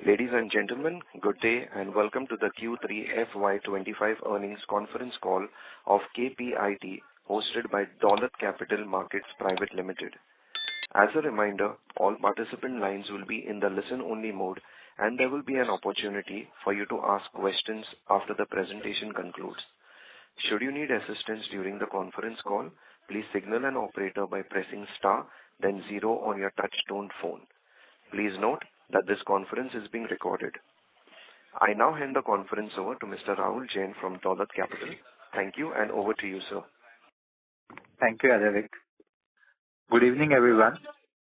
Ladies and gentlemen, good day and welcome to the Q3FY25 earnings conference call of KPIT, hosted by Dolat Capital Markets Private Limited. As a reminder, all participant lines will be in the listen-only mode, and there will be an opportunity for you to ask questions after the presentation concludes. Should you need assistance during the conference call, please signal an operator by pressing star, then 0 on your touch-tone phone. Please note that this conference is being recorded. I now hand the conference over to Mr. Rahul Jain from Dolat Capital. Thank you, and over to you, sir. Thank you, Adavik. Good evening, everyone.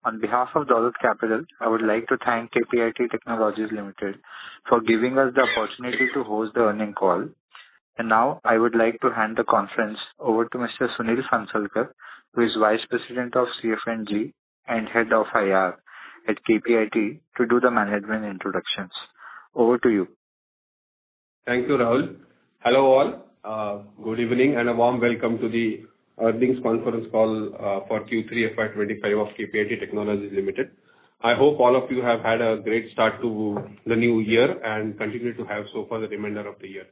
On behalf of Dolat Capital, I would like to thank KPIT Technologies Limited for giving us the opportunity to host the earnings call. And now, I would like to hand the conference over to Mr. Sunil Phansalkar, who is Vice President of CFNG and Head of IR at KPIT, to do the management introductions. Over to you. Thank you, Rahul. Hello all. Good evening and a warm welcome to the earnings conference call for Q3FY25 of KPIT Technologies Limited. I hope all of you have had a great start to the new year and continue to have so far the remainder of the year.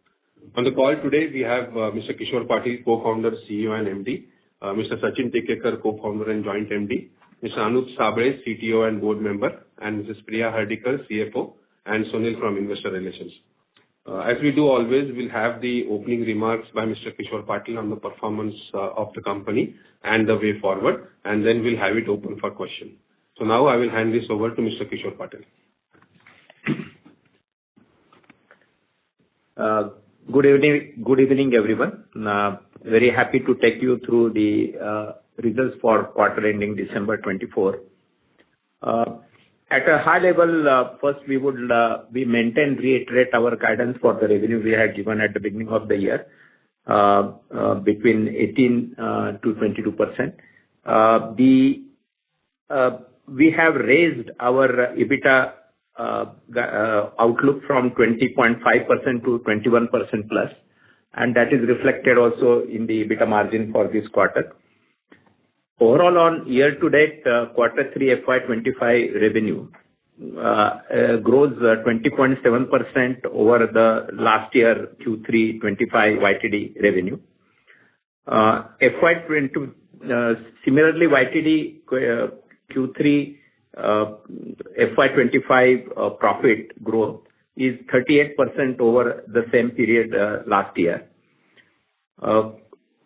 On the call today, we have Mr. Kishore Patil, co-founder, CEO and MD, Mr. Sachin Tikekar, co-founder and joint MD, Mr. Anup Sabre, CTO and board member, and Mrs. Priya Hardikar, CFO, and Sunil from Investor Relations. As we do always, we'll have the opening remarks by Mr. Kishore Patil on the performance of the company and the way forward, and then we'll have it open for questions. So now I will hand this over to Mr. Kishore Patil. Good evening, everyone. Very happy to take you through the results for quarter ending December 24. At a high level, first we maintain, reiterate our guidance for the revenue we had given at the beginning of the year, between 18 to 22%. We have raised our EBITDA outlook from 20.5% to 21% plus, and that is reflected also in the EBITDA margin for this quarter. Overall, on year-to-date, quarter 3 FY25 revenue grows 20.7% over the last year Q3 25 YTD revenue. Similarly, YTD Q3 FY25 profit growth is 38% over the same period last year.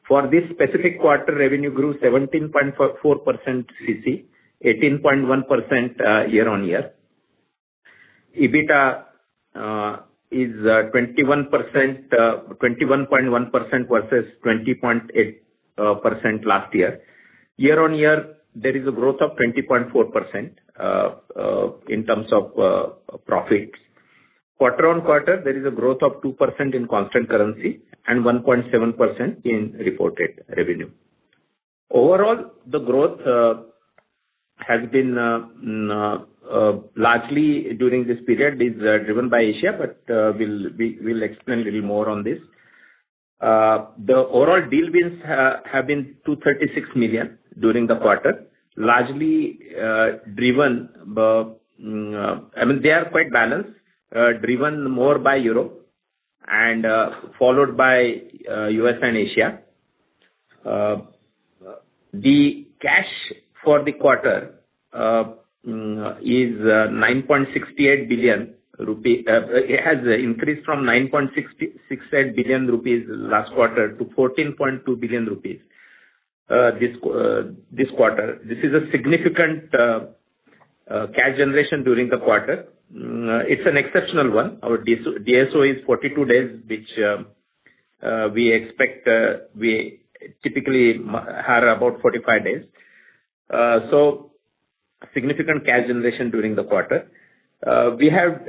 For this specific quarter, revenue grew 17.4% CC, 18.1% year-on-year. EBITDA is 21.1% versus 20.8% last year. Year-on-year, there is a growth of 20.4% in terms of profits. Quarter-on-quarter, there is a growth of 2% in constant currency and 1.7% in reported revenue. Overall, the growth has been largely during this period is driven by Asia, but we'll explain a little more on this. The overall deal wins have been 236 million during the quarter, largely driven by, they are quite balanced, driven more by Europe and followed by US and Asia. The cash for the quarter is 9.68 billion rupee. It has increased from 9.68 billion rupees last quarter to 14.2 billion rupees this quarter. This is a significant cash generation during the quarter. It's an exceptional one. Our DSO is 42 days, which we expect we typically have about 45 days. So significant cash generation during the quarter. We have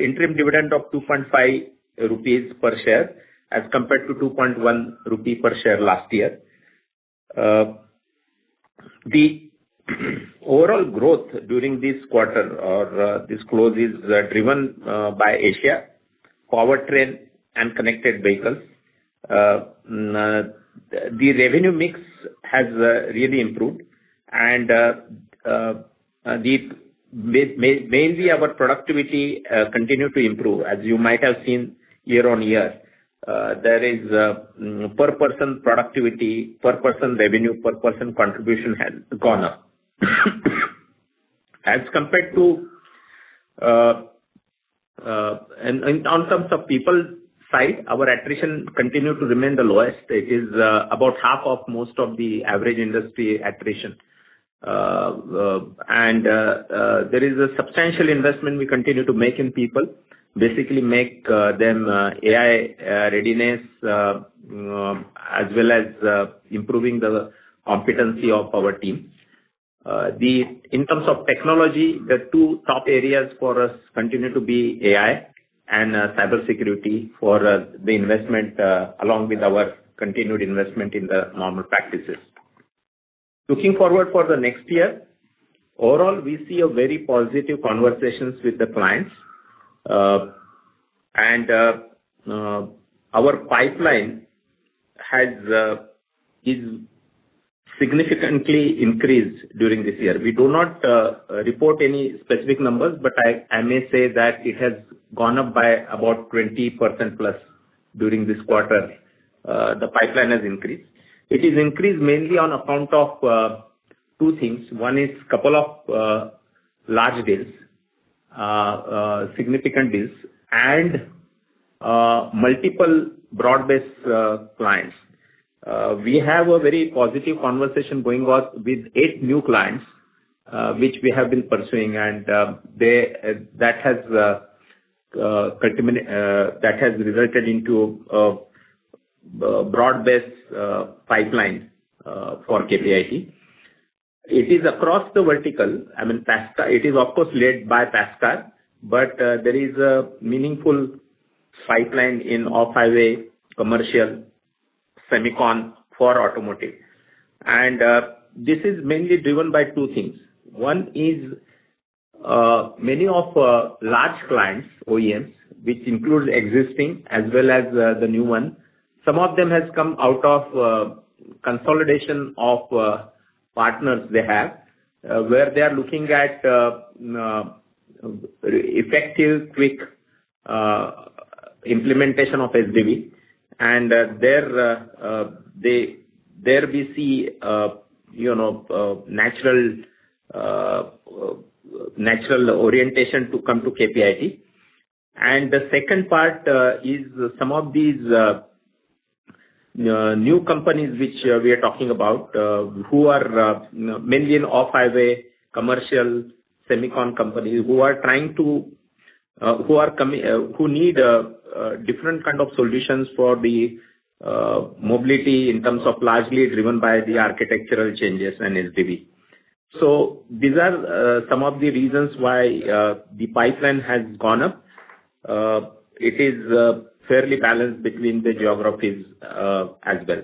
interim dividend of 2.5 rupees per share as compared to 2.1 rupee per share last year. The overall growth during this quarter or this close is driven by Asia, powertrain and connected vehicles. The revenue mix has really improved, and the mainly our productivity continue to improve. As you might have seen year on year, there is per person productivity, per person revenue, per person contribution has gone up. As compared to, and in terms of people side, our attrition continue to remain the lowest. It is about half of most of the average industry attrition. There is a substantial investment we continue to make in people, basically make them AI readiness, as well as improving the competency of our team. In terms of technology, the two top areas for us continue to be AI and cybersecurity for the investment, along with our continued investment in the normal practices. Looking forward for the next year, overall, we see a very positive conversations with the clients. Our pipeline is significantly increased during this year. We do not report any specific numbers, but I may say that it has gone up by about 20% plus during this quarter. The pipeline has increased. It is increased mainly on account of two things. One is couple of large deals, significant deals, and multiple broad-based clients. We have a very positive conversation going on with 8 new clients, which we have been pursuing, and that has resulted into broad-based pipeline for KPIT. It is across the vertical. I mean, it is of course led by PASCAR, but there is a meaningful pipeline in off-highway, commercial, semicon for automotive. And this is mainly driven by two things. One is many of large clients, OEMs, which includes existing as well as the new one. Some of them has come out of consolidation of partners they have, where they are looking at effective, quick implementation of SDV, and there we see natural orientation to come to KPIT. And the second part is some of these new companies which we are talking about, who are mainly in off-highway, commercial, semicon companies, who are trying to, who need different kind of solutions for the mobility in terms of largely driven by the architectural changes and SDV. So these are some of the reasons why the pipeline has gone up. It is fairly balanced between the geographies as well.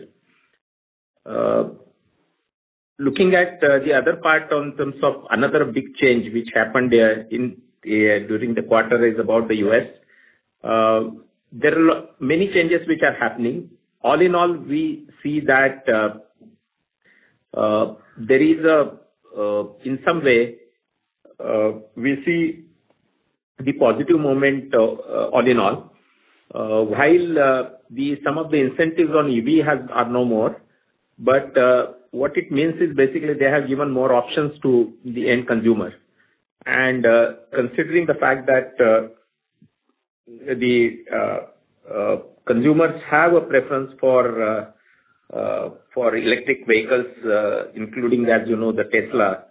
Looking at the other part in terms of another big change which happened during the quarter is about the US. There are many changes which are happening. All in all, we see that there is in some way, we see the positive moment all in all. While some of the incentives on EV are no more, but what it means is basically they have given more options to the end consumer. And considering the fact that the consumers have a preference for electric vehicles, including, as you know, the Tesla,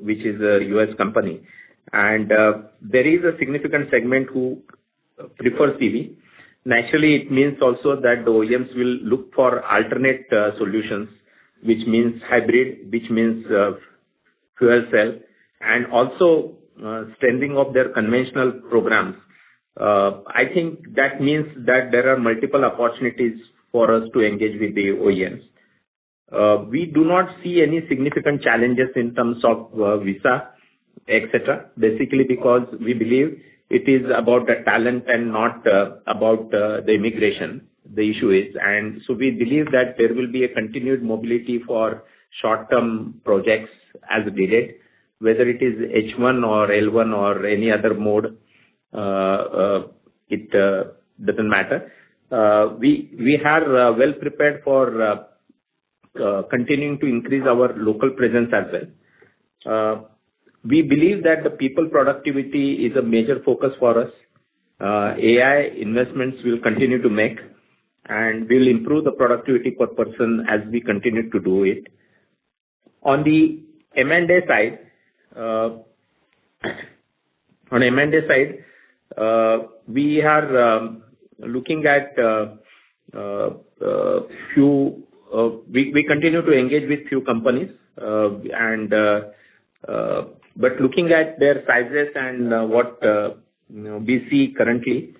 which is a US company. And there is a significant segment who prefers EV. Naturally, it means also that the OEMs will look for alternate solutions, which means hybrid, which means fuel cell, and also strengthening of their conventional programs. I think that means that there are multiple opportunities for us to engage with the OEMs. We do not see any significant challenges in terms of visa, etc. Basically because we believe it is about the talent and not about the immigration, the issue is. And so we believe that there will be a continued mobility for short-term projects as needed. whether it is H1 or L1 or any other mode, it doesn't matter. We are well prepared for continuing to increase our local presence as well. We believe that the people productivity is a major focus for us. AI investments will continue to make, and we'll improve the productivity per person as we continue to do it. On the M&A side, we are looking at few. We continue to engage with few companies, but looking at their sizes and what we see currently,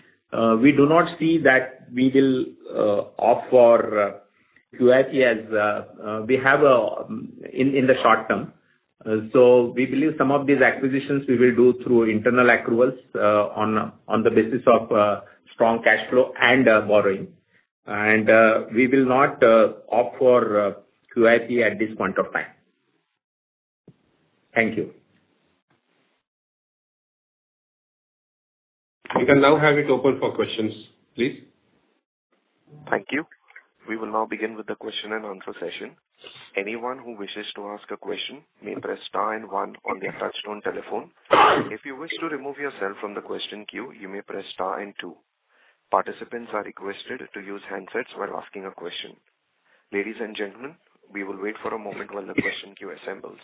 we do not see that we will opt for QIP as we have in the short term. So we believe some of these acquisitions we will do through internal accruals on the basis of strong cash flow and borrowing. And we will not opt for QIP at this point of time. Thank you. We can now have it open for questions, please. Thank you. We will now begin with the question and answer session. Anyone who wishes to ask a question may press star and one on their touchtone telephone. If you wish to remove yourself from the question queue, you may press star and two. Participants are requested to use handsets while asking a question. Ladies and gentlemen, we will wait for a moment while the question queue assembles.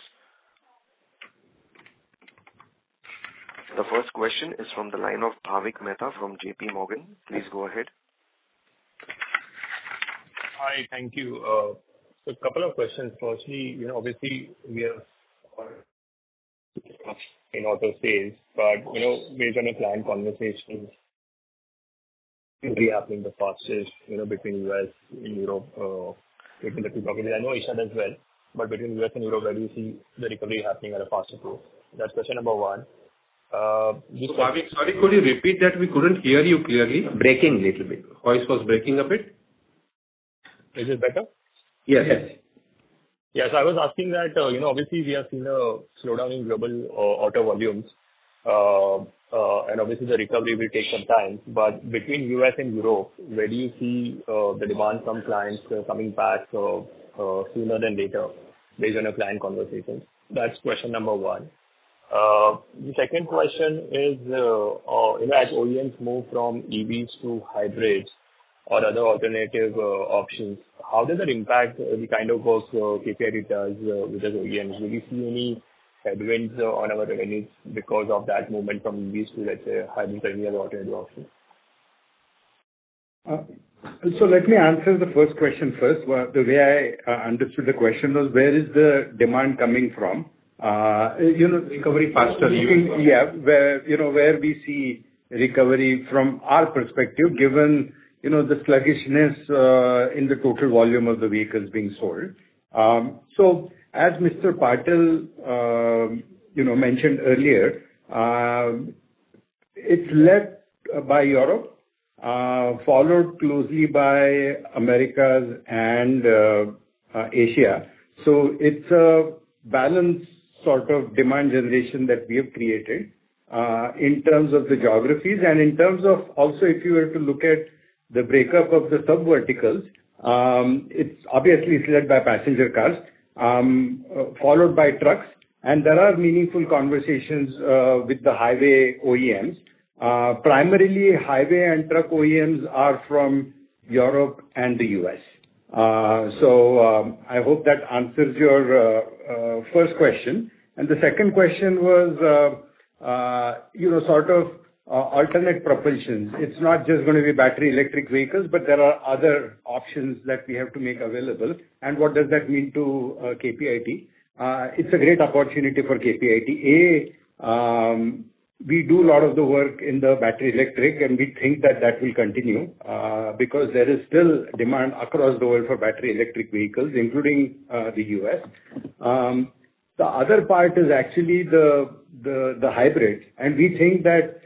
The first question is from the line of Bhavik Mehta from JP Morgan. Please go ahead. Hi, thank you. So a couple of questions. Firstly, obviously we are in auto sales, but based on a client conversation, really happening the fastest, between US and Europe, between the two companies. I know Asia as well, but between US and Europe, where do you see the recovery happening at a faster pace? That's question number one. Bhavik, sorry, could you repeat that? We couldn't hear you clearly. Breaking a little bit. Voice was breaking a bit. Is it better? Yes. Yes, I was asking that, obviously we have seen a slowdown in global auto volumes, and obviously the recovery will take some time. But between US and Europe, where do you see the demand from clients coming back sooner than later, based on your client conversations? That's question number one. The second question is, as OEMs move from EVs to hybrids or other alternative options, how does that impact the kind of work KPIT does with the OEMs? Will you see any headwinds on our revenues because of that movement from EVs to, let's say, hybrid or any other alternative options? So let me answer the first question first. Well, the way I understood the question was, where is the demand coming from? Recovery faster. Where we see recovery from our perspective, given the sluggishness in the total volume of the vehicles being sold. So as Mr. Patil mentioned earlier, it's led by Europe, followed closely by Americas and Asia. So it's a balanced sort of demand generation that we have created in terms of the geographies, and in terms of also, if you were to look at the breakup of the sub-verticals, it's obviously led by passenger cars, followed by trucks, and there are meaningful conversations with the highway OEMs. Primarily, highway and truck OEMs are from Europe and the US. So I hope that answers your first question. And the second question was, sort of alternate propulsions. It's not just going to be battery electric vehicles, but there are other options that we have to make available. And what does that mean to KPIT? It's a great opportunity for KPIT. We do a lot of the work in the battery electric, and we think that that will continue because there is still demand across the world for battery electric vehicles, including the US. The other part is actually the hybrid, and we think that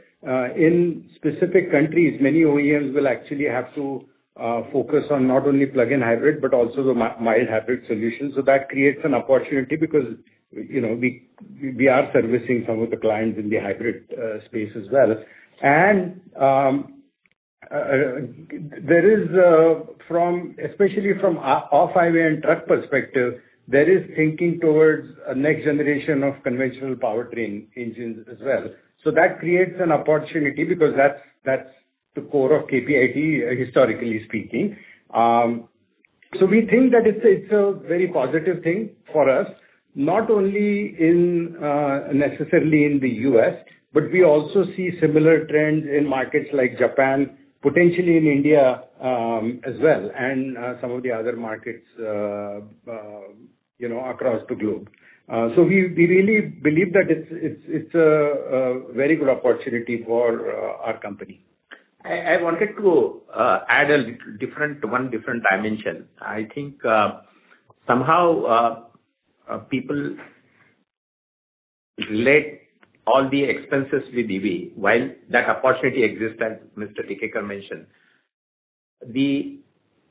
in specific countries, many OEMs will actually have to focus on not only plug-in hybrid but also the mild hybrid solution. So that creates an opportunity because we are servicing some of the clients in the hybrid space as well. And there is, especially from off-highway and truck perspective, there is thinking towards a next generation of conventional powertrain engines as well. So that creates an opportunity because that's the core of KPIT, historically speaking. So we think that it's a very positive thing for us, not only necessarily in the US, but we also see similar trends in markets like Japan, potentially in India as well, and some of the other markets, across the globe. So we really believe that it's a very good opportunity for our company. I wanted to add one different dimension. I think somehow people relate all the expenses with EV, while that opportunity exists, as Mr. Tikekar mentioned. The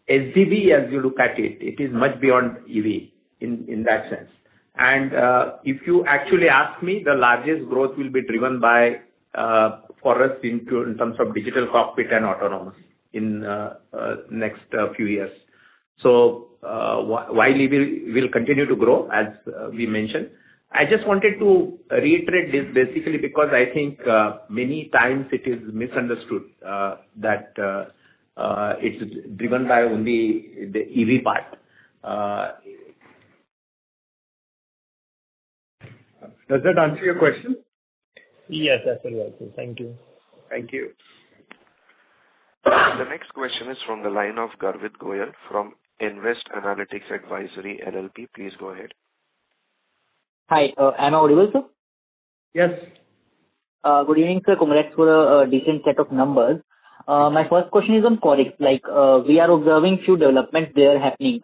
SDV, as you look at it, it is much beyond EV in that sense. And if you actually ask me, the largest growth will be driven by for us in terms of digital cockpit and autonomous in next few years. So while EV will continue to grow, as we mentioned, I just wanted to reiterate this basically because I think many times it is misunderstood that it's driven by only the EV part. Does that answer your question? Yes, that's very helpful. Thank you. Thank you. The next question is from the line of Garvit Goyal from Invest Analytics Advisory LLP. Please go ahead. Hi, am I audible, sir? Yes. Good evening, sir. Congrats for a decent set of numbers. My first question is on Qorix. We are observing few developments there happening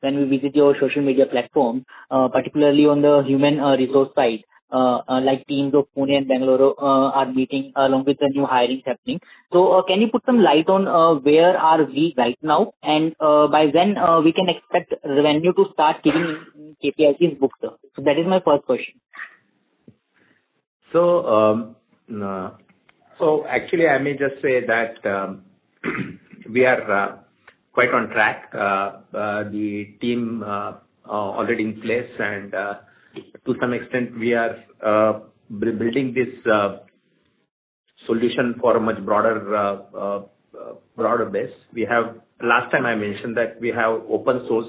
when we visit your social media platform, particularly on the human resource side. Like teams of Pune and Bangalore are meeting along with the new hirings happening. So can you put some light on where are we right now and by when we can expect revenue to start giving in KPIT's books, sir? So that is my first question. So actually I may just say that we are quite on track. The team already in place and to some extent we are building this solution for a much broader base. We have, last time I mentioned that we have open source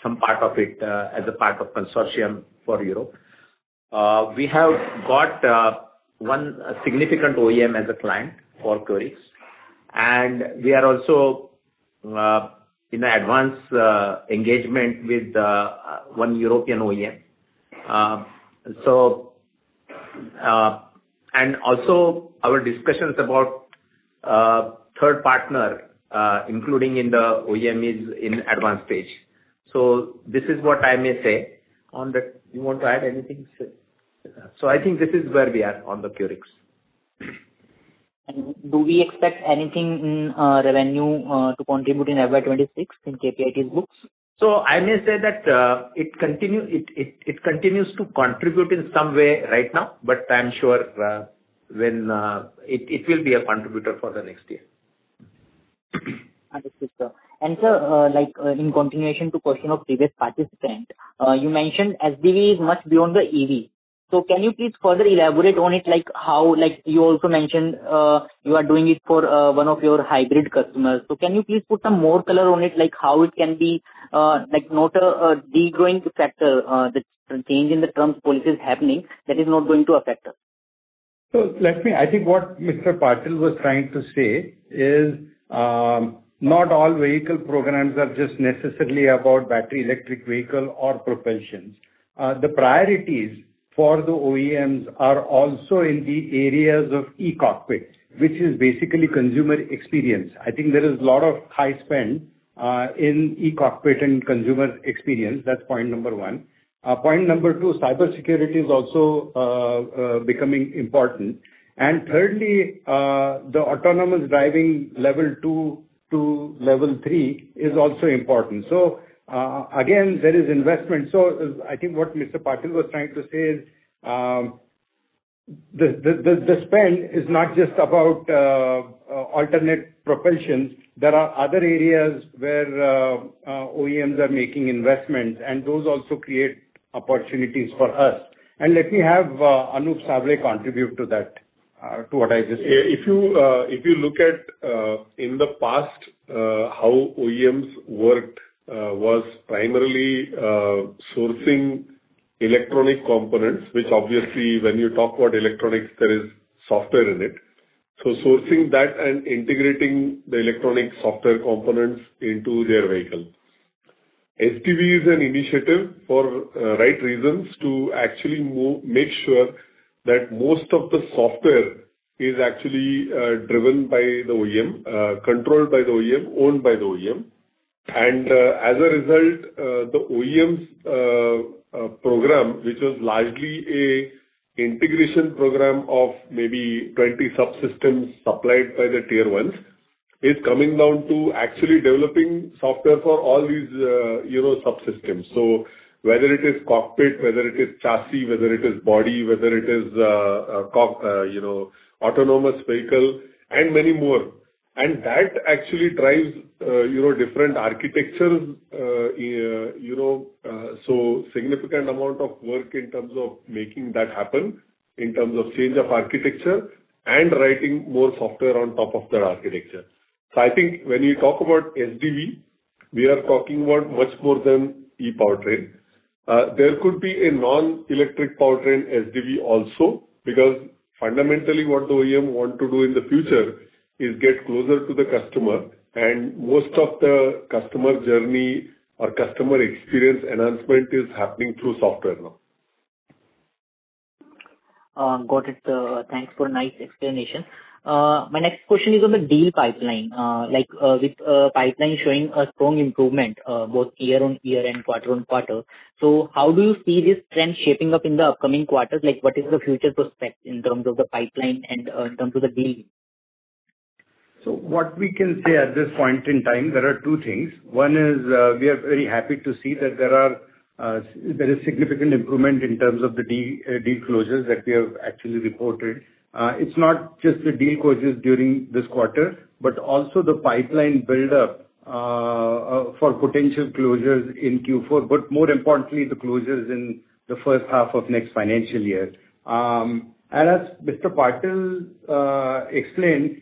some part of it as a part of consortium for Europe. We have got one significant OEM as a client for Qorix, and we are also in an advanced engagement with one European OEM. And also our discussions about third partner, including in the OEM, is in advanced stage. So this is what I may say on that. You want to add anything? So I think this is where we are on the Qorix. And do we expect anything in revenue to contribute in FY26 in KPIT's books? So I may say that it continues to contribute in some way right now, but I'm sure when it will be a contributor for the next year. Understood, sir. And sir, in continuation to question of previous participant, you mentioned SDV is much beyond the EV. So can you please further elaborate on it, how, you also mentioned you are doing it for one of your hybrid customers. So can you please put some more color on it, how it can be not a degrowing factor, the change in the terms policy is happening that is not going to affect us? So I think what Mr. Patil was trying to say is not all vehicle programs are just necessarily about battery electric vehicle or propulsions. The priorities for the OEMs are also in the areas of e-cockpit, which is basically consumer experience. I think there is a lot of high spend in e-cockpit and consumer experience. That's point number one. Point number two, cybersecurity is also becoming important. And thirdly, the autonomous driving level 2 to level 3 is also important. So again, there is investment. So I think what Mr. Patil was trying to say is the spend is not just about alternate propulsions. There are other areas where OEMs are making investments, and those also create opportunities for us. And let me have Anup Sable contribute to that, to what I just said. If you look at in the past how OEMs worked was primarily sourcing electronic components, which obviously when you talk about electronics, there is software in it. So sourcing that and integrating the electronic software components into their vehicle. SDV is an initiative for right reasons to actually make sure that most of the software is actually driven by the OEM, controlled by the OEM, owned by the OEM. And as a result, the OEM's program, which was largely a integration program of maybe 20 subsystems supplied by the tier ones, is coming down to actually developing software for all these, subsystems. So whether it is cockpit, whether it is chassis, whether it is body, whether it is, autonomous vehicle, and many more. And that actually drives, different architectures, so significant amount of work in terms of making that happen, in terms of change of architecture and writing more software on top of that architecture. So I think when you talk about SDV, we are talking about much more than e-powertrain. There could be a non-electric powertrain SDV also, because fundamentally what the OEM want to do in the future is get closer to the customer, and most of the customer journey or customer experience enhancement is happening through software now. Got it. Thanks for a nice explanation. My next question is on the deal pipeline. With pipeline showing a strong improvement both year on year and quarter on quarter. So how do you see this trend shaping up in the upcoming quarters? Like, what is the future prospect in terms of the pipeline and in terms of the deal? So what we can say at this point in time, there are two things. One is we are very happy to see that there is significant improvement in terms of the deal closures that we have actually reported. It's not just the deal closures during this quarter, but also the pipeline build-up for potential closures in Q4, but more importantly, the closures in the first half of next financial year. And as Mr. Patil explained,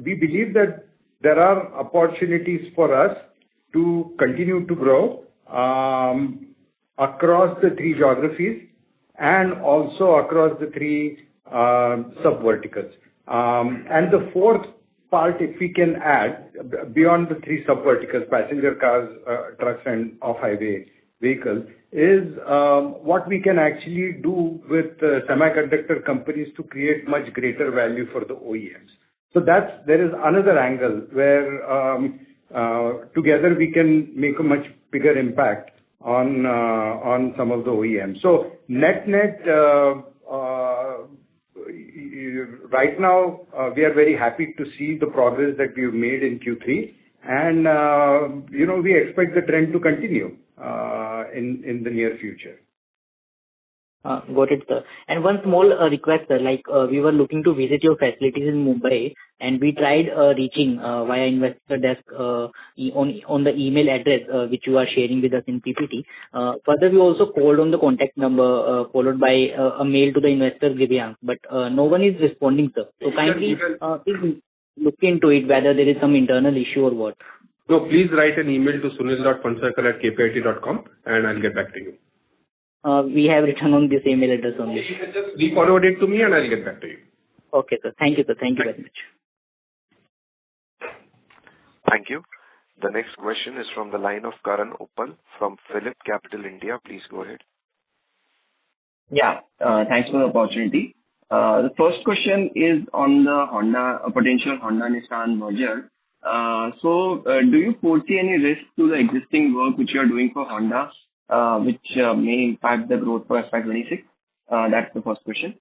we believe that there are opportunities for us to continue to grow across the three geographies and also across the three sub-verticals. And the fourth part, if we can add, beyond the three sub-verticals, passenger cars, trucks and off-highway vehicles, is what we can actually do with semiconductor companies to create much greater value for the OEMs. So there is another angle where together we can make a much bigger impact on some of the OEMs. So net, right now we are very happy to see the progress that we've made in Q3, and we expect the trend to continue in the near future. Got it, sir. And one small request, sir. We were looking to visit your facilities in Mumbai, and we tried reaching via investor desk on the email address which you are sharing with us in PPT. Further, we also called on the contact number followed by a mail to the investor Divyank, but no one is responding, sir. So kindly please look into it whether there is some internal issue or what. No, please write an email to sunil.pansarkar@kpit.com and I'll get back to you. We have written on this email address only. You can just re-forward it to me and I'll get back to you. Okay, sir. Thank you, sir. Thank you very much. Thank you. The next question is from the line of Karan Uppal from Phillip Capital India. Please go ahead. Yeah, thanks for the opportunity. The first question is on the potential Honda-Nissan merger. So, do you foresee any risk to the existing work which you are doing for Honda, which may impact the growth for FY26? That's the first question.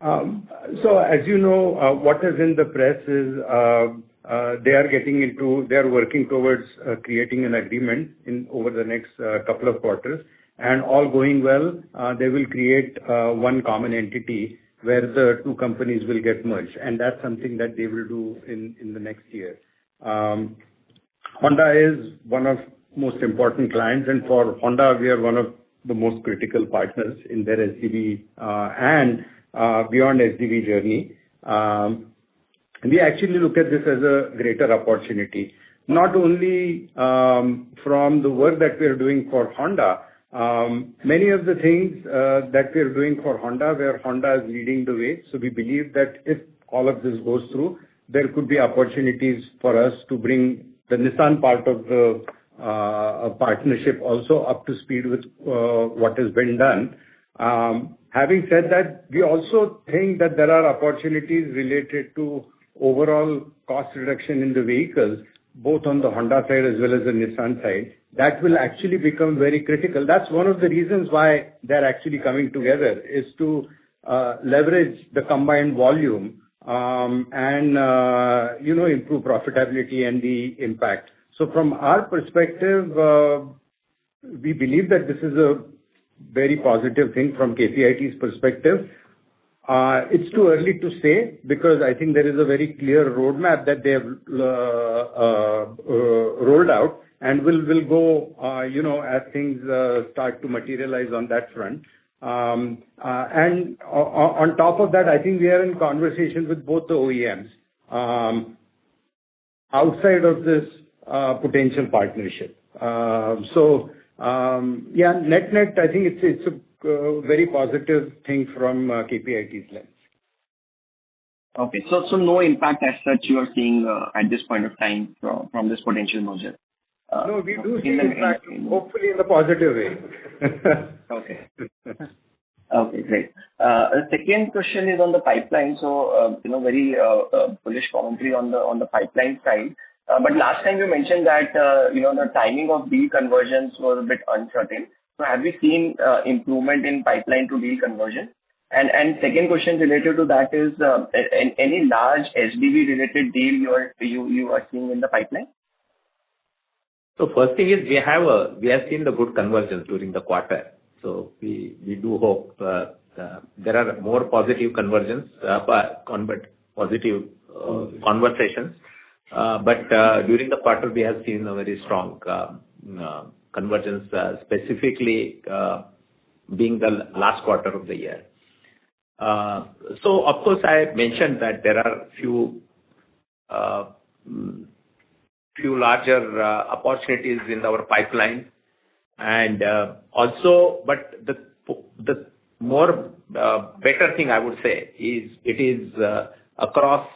So, as you know, what is in the press is they are working towards creating an agreement over the next couple of quarters. And all going well, they will create one common entity where the two companies will get merged. And that's something that they will do in the next year. Honda is one of most important clients, and for Honda, we are one of the most critical partners in their SDV and beyond SDV journey. We actually look at this as a greater opportunity, not only from the work that we are doing for Honda. Many of the things that we are doing for Honda, where Honda is leading the way. So we believe that if all of this goes through, there could be opportunities for us to bring the Nissan part of the partnership also up to speed with what has been done. Having said that, we also think that there are opportunities related to overall cost reduction in the vehicles, both on the Honda side as well as the Nissan side. That will actually become very critical. That's one of the reasons why they're actually coming together, is to leverage the combined volume and improve profitability and the impact. So from our perspective, we believe that this is a very positive thing from KPIT's perspective. It's too early to say, because I think there is a very clear roadmap that they have rolled out, and will go, as things start to materialize on that front. And on top of that, I think we are in conversation with both the OEMs outside of this potential partnership. Net, I think it's a very positive thing from KPIT's lens. Okay, so no impact as such you are seeing at this point of time from this potential merger? No, we do see impact, hopefully in a positive way. Okay. Okay, great. The second question is on the pipeline. So, very bullish commentary on the pipeline side. But last time you mentioned that, the timing of deal conversions was a bit uncertain. So have we seen improvement in pipeline to deal conversion? And second question related to that is, any large SDV related deal you are seeing in the pipeline? So first thing is we have seen the good conversions during the quarter. So we do hope there are more positive conversions, positive conversations. But during the quarter we have seen a very strong convergence, specifically being the last quarter of the year. So of course I mentioned that there are few larger opportunities in our pipeline, and also, but the more better thing I would say is it is across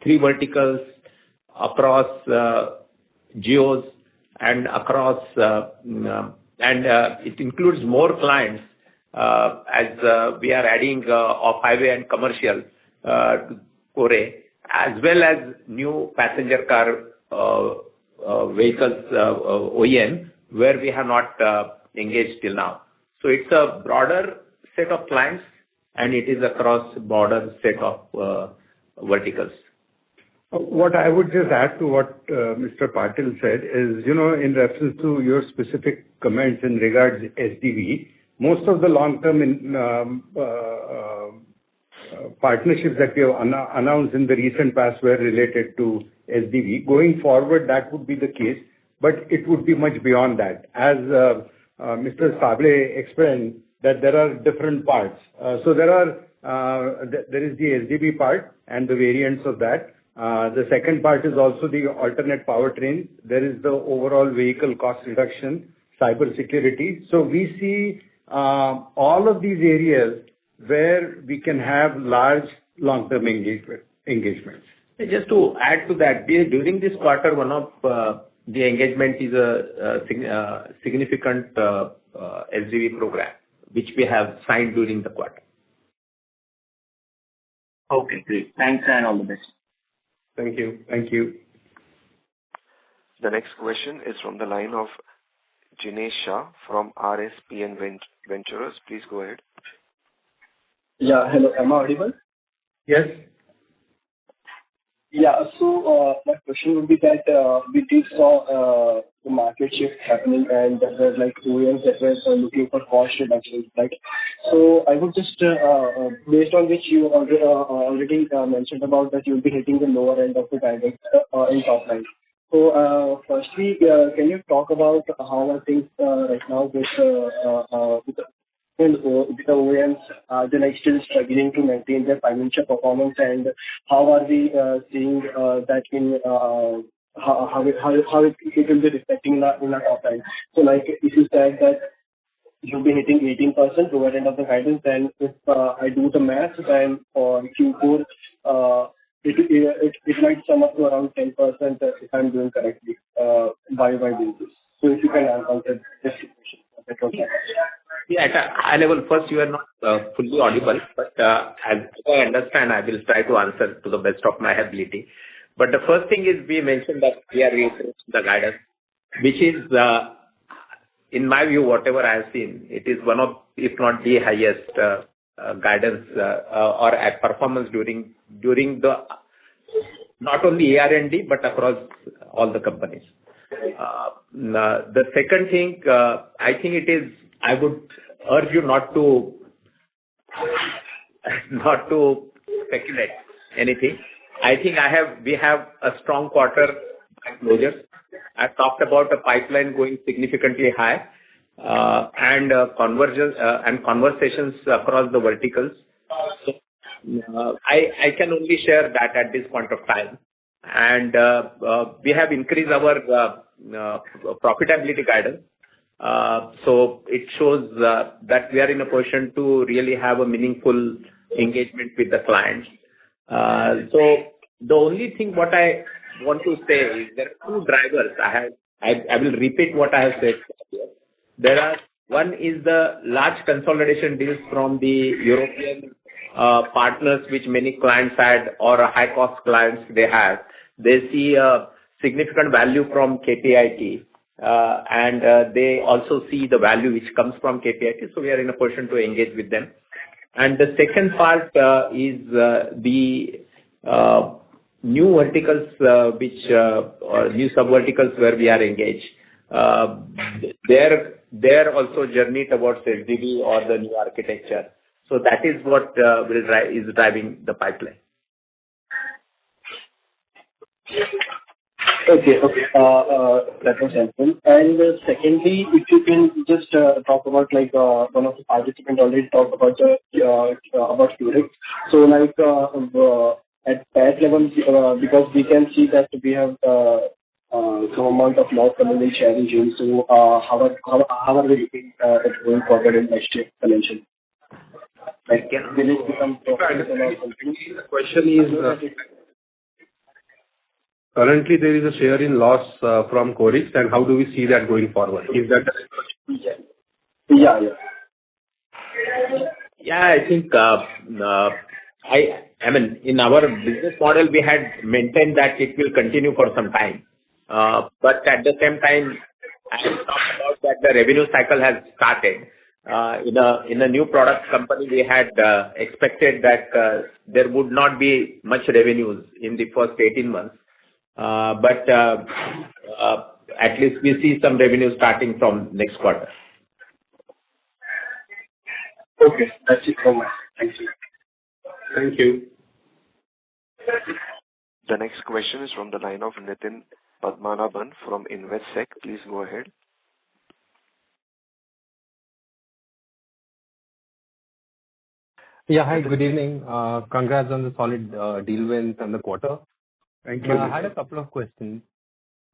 three verticals, across geos, and across and it includes more clients as we are adding off-highway and commercial to Core, as well as new passenger car vehicles OEM, where we have not engaged till now. So it's a broader set of clients, and it is across broader set of verticals. What I would just add to what Mr. Patil said is, in reference to your specific comments in regards to SDV, most of the long-term partnerships that we have announced in the recent past were related to SDV. Going forward, that would be the case, but it would be much beyond that. As Mr. Sable explained, that there are different parts. So there is the SDV part and the variants of that. The second part is also the alternate powertrain. There is the overall vehicle cost reduction, cyber security. So we see all of these areas where we can have large long-term engagements. Just to add to that, during this quarter, one of the engagement is a significant SDV program, which we have signed during the quarter. Okay, great. Thanks and all the best. Thank you. Thank you. The next question is from the line of Jinesh Shah from RSPN Ventures. Please go ahead. Yeah, hello. Am I audible? Yes. Yeah. So, my question would be that we did saw the market shift happening, and there were like OEMs that were looking for cost reductions, right? So I would just, based on which you already mentioned about that you'll be hitting the lower end of the guidance in top line. So, firstly, can you talk about how are things right now with the OEMs? Are they like still struggling to maintain their financial performance, and how are we seeing that in how it will be reflecting in our top line? So, like, if you said that you'll be hitting 18% lower end of the guidance, then if I do the math, then for Q4, it might sum up to around 10%, if I'm doing correctly, by basis. So if you can answer this question. Yeah, at a high level, first, you are not fully audible, but as I understand, I will try to answer to the best of my ability. But the first thing is we mentioned that we are reiterating the guidance, which is, in my view, whatever I have seen, it is one of, if not the highest guidance or at performance during the not only AR&D but across all the companies. The second thing, I think it is, I would urge you not to speculate anything. I think we have a strong quarter closure. I've talked about the pipeline going significantly high, and conversations across the verticals. So, I can only share that at this point of time. And we have increased our profitability guidance. So it shows that we are in a position to really have a meaningful engagement with the clients. So the only thing what I want to say is there are two drivers. I will repeat what I have said. One is the large consolidation deals from the European partners, which many clients had, or high cost clients they have. They see a significant value from KPIT. And they also see the value which comes from KPIT, so we are in a position to engage with them. And the second part is the new verticals, or new sub-verticals where we are engaged. They're also journey towards SDV or the new architecture. So that is what is driving the pipeline. Okay. That was helpful. And secondly, if you can just talk about, like, one of the participants already talked about Q3. So, like, at that level, because we can see that we have some amount of loss coming in sharing gains. So, how are we looking at going forward in next year financial? Like, will it become profitable or something? The question is, currently there is a share in loss from Qorix, and how do we see that going forward? Is that the question? Yeah. Yeah, I think, I mean, in our business model, we had maintained that it will continue for some time. But at the same time, I talked about that the revenue cycle has started. In a new product company, we had expected that there would not be much revenues in the first 18 months. But at least we see some revenue starting from next quarter. Okay, that's it from me. Thank you. Thank you. The next question is from the line of Nitin Padmanabhan from Investec. Please go ahead. Yeah, hi, good evening. Congrats on the solid deal wins and the quarter. Thank you. I had a couple of questions.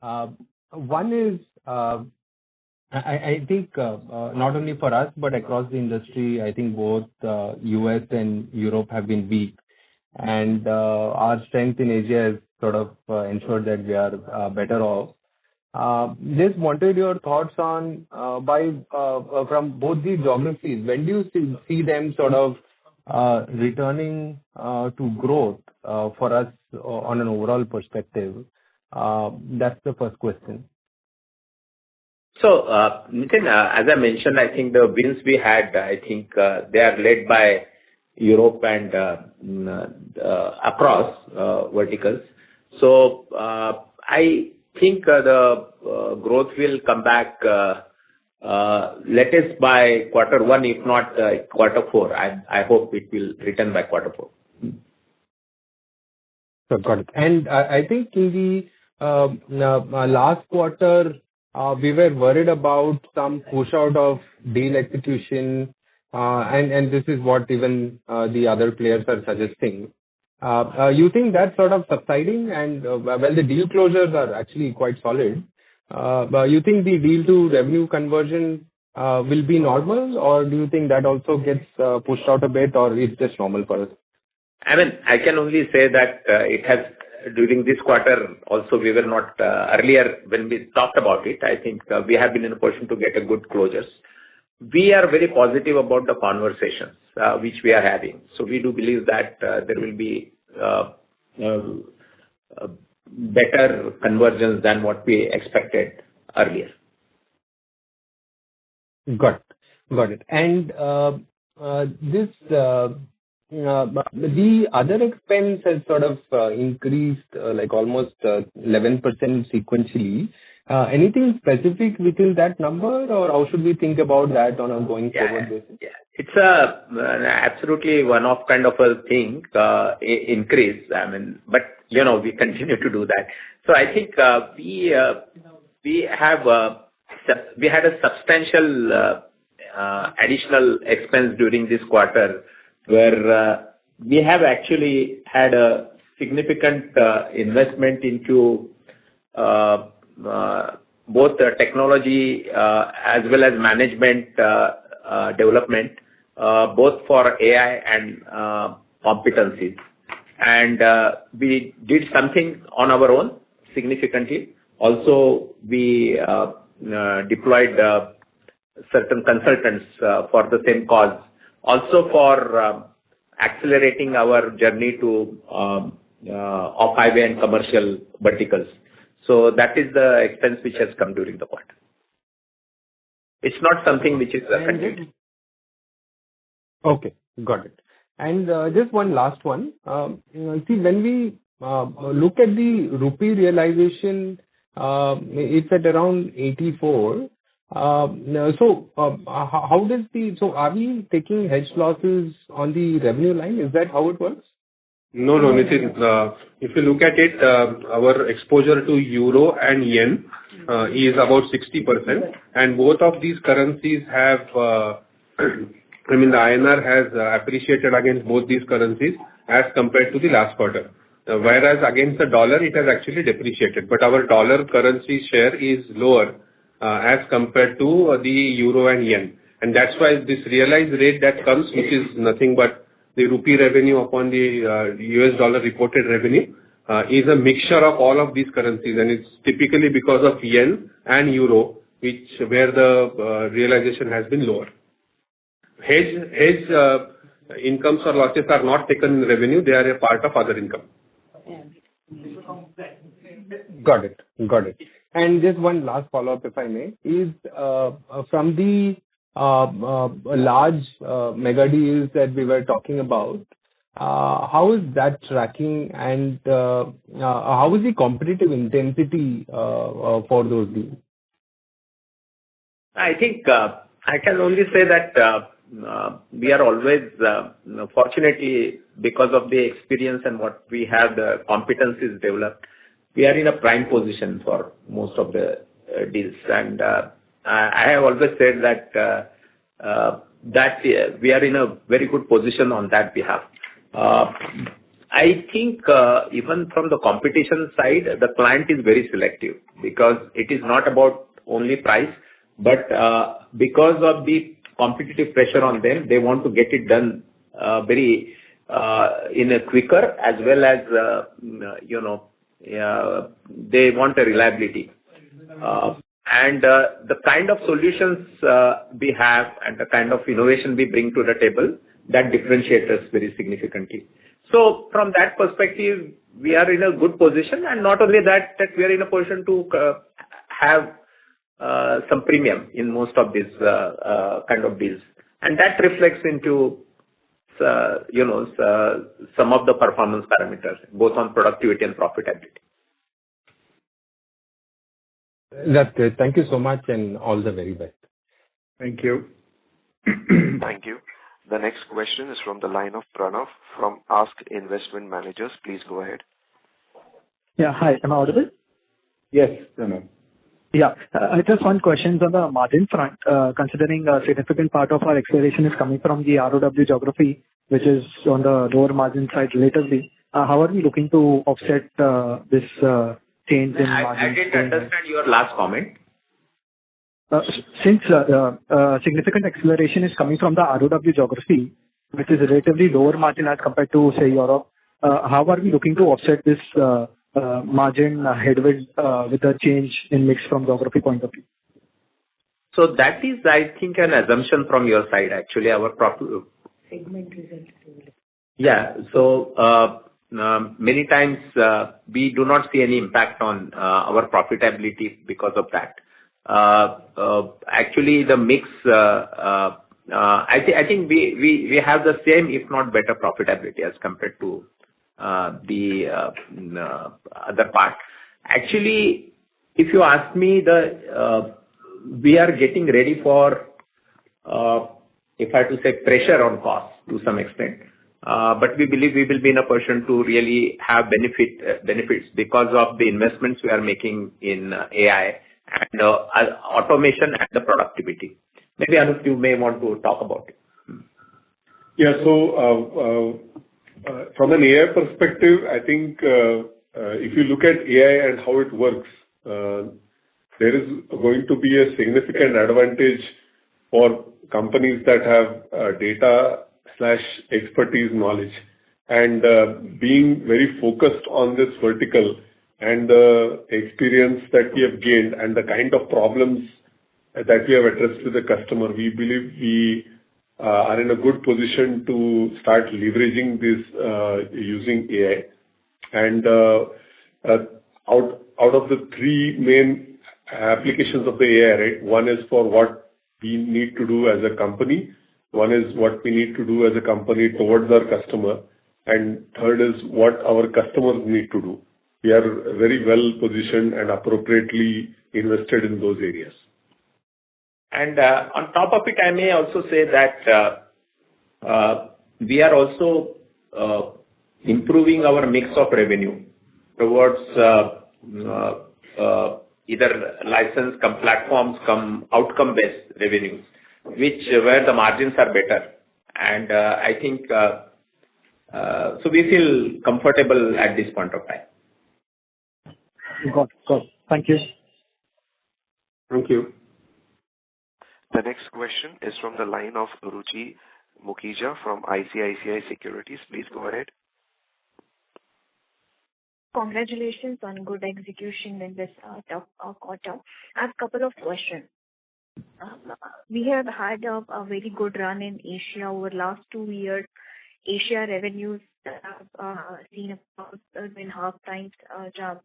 One is, I think not only for us, but across the industry, I think both US and Europe have been weak. And our strength in Asia has sort of ensured that we are better off. Just wanted your thoughts on, from both these geographies, when do you see them sort of returning to growth for us on an overall perspective? That's the first question. So, Nitin, as I mentioned, I think the wins we had, I think they are led by Europe and across verticals. So I think the growth will come back latest by quarter one, if not quarter four. I hope it will return by quarter four. So got it. And I think in the last quarter, we were worried about some push out of deal execution, and this is what even the other players are suggesting. You think that's sort of subsiding, and well, the deal closures are actually quite solid. But you think the deal to revenue conversion will be normal, or do you think that also gets pushed out a bit, or it's just normal for us? I mean, I can only say that it has, during this quarter also, we were not, earlier when we talked about it, I think we have been in a position to get a good closures. We are very positive about the conversations which we are having. So we do believe that there will be better conversions than what we expected earlier. Got it. And this the other expense has sort of increased like almost 11% sequentially. Anything specific within that number, or how should we think about that on a going forward basis? Yeah. It's absolutely one-off kind of a thing, increase. I mean, but we continue to do that. So I think we had a substantial additional expense during this quarter, where we have actually had a significant investment into both the technology as well as management development, both for AI and competencies. And we did something on our own significantly. Also, we deployed certain consultants for the same cause. Also for accelerating our journey to off-highway and commercial verticals. So that is the expense which has come during the quarter. It's not something which is continued. Okay, got it. And just one last one. See, when we look at the rupee realization, it's at around 84. So how does so are we taking hedge losses on the revenue line? Is that how it works? No, Nitin. If you look at it, our exposure to euro and yen is about 60%, and both of these currencies have, the INR has appreciated against both these currencies as compared to the last quarter. Whereas against the dollar, it has actually depreciated. But our dollar currency share is lower as compared to the euro and yen. And that's why this realized rate that comes, which is nothing but the rupee revenue upon the US dollar reported revenue, is a mixture of all of these currencies. And it's typically because of yen and euro, where the realization has been lower. Hedge incomes or losses are not taken in revenue. They are a part of other income. Got it. And just one last follow-up, if I may, is from the large mega deals that we were talking about, how is that tracking, and how is the competitive intensity for those deals? I think I can only say that we are always, fortunately, because of the experience and what we have, the competencies developed, we are in a prime position for most of the deals. And I have always said that we are in a very good position on that behalf. I think even from the competition side, the client is very selective, because it is not about only price, but because of the competitive pressure on them, they want to get it done very in a quicker, as well as they want a reliability. And the kind of solutions we have and the kind of innovation we bring to the table, that differentiates us very significantly. So from that perspective, we are in a good position, and not only that we are in a position to have some premium in most of these kind of deals, and that reflects into some of the performance parameters, both on productivity and profitability. That's great. Thank you so much and all the very best. Thank you. Thank you. The next question is from the line of Pranav from Ask Investment Managers. Please go ahead. Yeah. Hi. Am I audible? Yes, Pranav. Yeah. I just one question on the margin front. Considering a significant part of our acceleration is coming from the ROW geography, which is on the lower margin side relatively, how are we looking to offset this change in margin? I didn't understand your last comment. Since significant acceleration is coming from the ROW geography, which is relatively lower margin as compared to, say, Europe, how are we looking to offset this margin headwind with a change in mix from geography point of view? So that is, I think, an assumption from your side. Actually, our segment results. Yeah. So many times we do not see any impact on our profitability because of that. Actually, the mix, I think we have the same, if not better, profitability as compared to the other part. Actually, if you ask me, we are getting ready for, if I have to say, pressure on costs to some extent. But we believe we will be in a position to really have benefits because of the investments we are making in AI and automation and the productivity. Maybe Anup, you may want to talk about it. Yeah. So from an AI perspective, I think if you look at AI and how it works, there is going to be a significant advantage for companies that have data/expertise knowledge and being very focused on this vertical and the experience that we have gained and the kind of problems that we have addressed to the customer, we believe we are in a good position to start leveraging this using AI. And out of the three main applications of the AI, right? One is for what we need to do as a company. One is what we need to do as a company towards our customer. And third is what our customers need to do. We are very well positioned and appropriately invested in those areas. And on top of it, I may also say that we are also improving our mix of revenue towards either license, platforms, outcome-based revenues, where the margins are better. And I think so we feel comfortable at this point of time. Got it. Thank you. Thank you. The next question is from the line of Ruchi Mukhija from ICICI Securities. Please go ahead. Congratulations on good execution in this tough quarter. I have a couple of questions. We have had a very good run in Asia over the last 2 years. Asia revenues have seen about 2.5 times jump.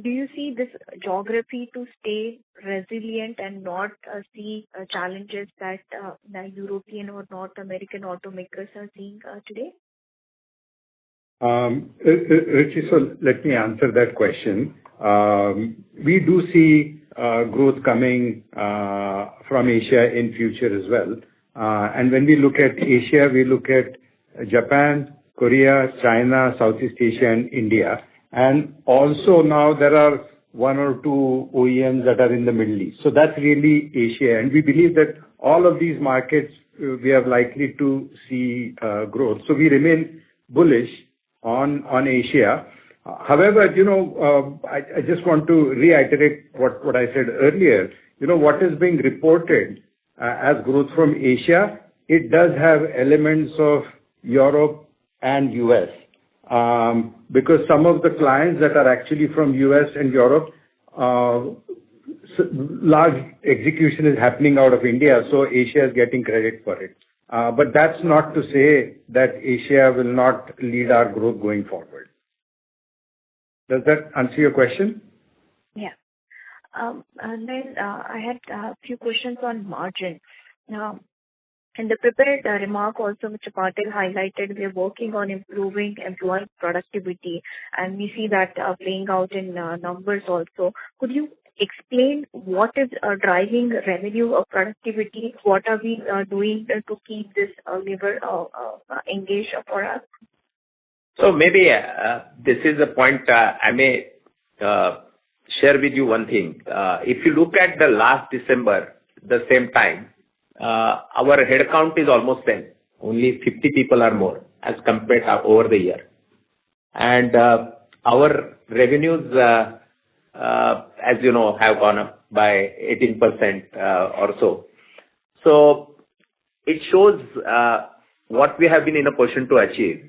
Do you see this geography to stay resilient and not see challenges that the European or North American automakers are seeing today? Richi, so let me answer that question. We do see growth coming from Asia in future as well. And when we look at Asia, we look at Japan, Korea, China, Southeast Asia, and India. And also now there are 1 or 2 OEMs that are in the Middle East. So that's really Asia. And we believe that all of these markets, we are likely to see growth. So we remain bullish on Asia. However, I just want to reiterate what I said earlier. What is being reported as growth from Asia, it does have elements of Europe and US. Because some of the clients that are actually from US and Europe, large execution is happening out of India, so Asia is getting credit for it. But that's not to say that Asia will not lead our growth going forward. Does that answer your question? Yeah. And then I had a few questions on margin. Now, in the prepared remark also, Mr. Patil highlighted we are working on improving employee productivity, and we see that playing out in numbers also. Could you explain what is driving revenue or productivity? What are we doing to keep this labor engaged for us? So maybe this is a point I may share with you one thing. If you look at the last December, the same time, our headcount is almost 10. Only 50 people are more as compared to over the year. And our revenues, as you know, have gone up by 18% or so. So it shows what we have been in a position to achieve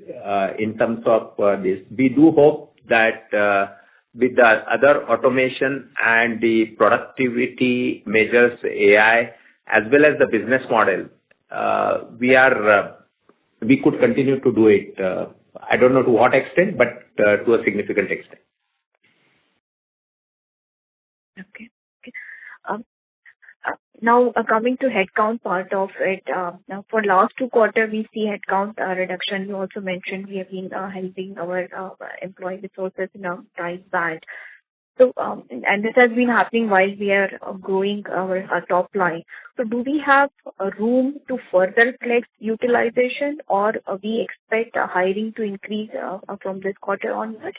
in terms of this. We do hope that with the other automation and the productivity measures, AI, as well as the business model, we could continue to do it. I don't know to what extent, but to a significant extent. Okay. Now, coming to headcount part of it, now for last 2 quarters, we see headcount reduction. You also mentioned we have been helping our employee resources in a tight band. So, and this has been happening while we are growing our top line. So do we have a room to further flex utilization, or we expect hiring to increase from this quarter onward?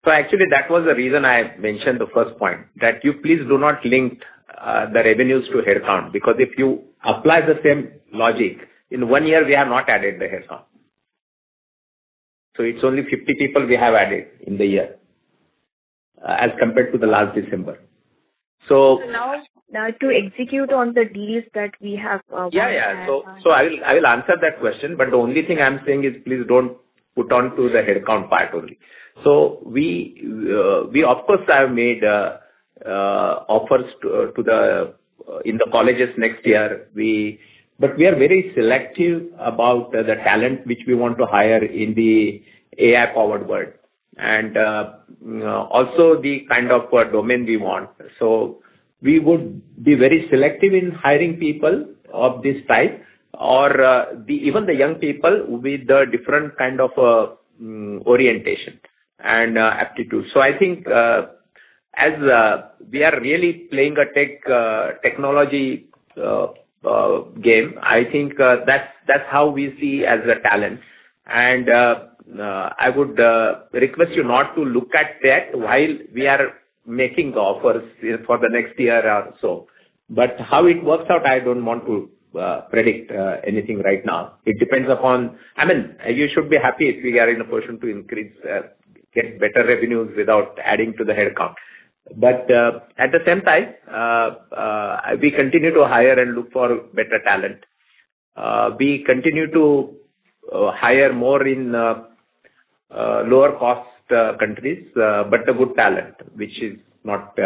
So actually, that was the reason I mentioned the first point, that you please do not link the revenues to headcount, because if you apply the same logic, in 1 year we have not added the headcount. So it's only 50 people we have added in the year as compared to the last December. So now to execute on the deals that we have. So I will answer that question, but the only thing I'm saying is please don't put on to the headcount part only. So we of course have made offers in the colleges next year. But we are very selective about the talent which we want to hire in the AI powered world, and also the kind of domain we want. So we would be very selective in hiring people of this type, or even the young people with the different kind of orientation and aptitude. So I think as we are really playing a technology game, I think that's how we see as a talent. And I would request you not to look at that while we are making the offers for the next year or so. But how it works out, I don't want to predict anything right now. It depends upon, you should be happy if we are in a position to increase, get better revenues without adding to the headcount. But at the same time, we continue to hire and look for better talent. We continue to hire more in lower cost countries, but a good talent, which is not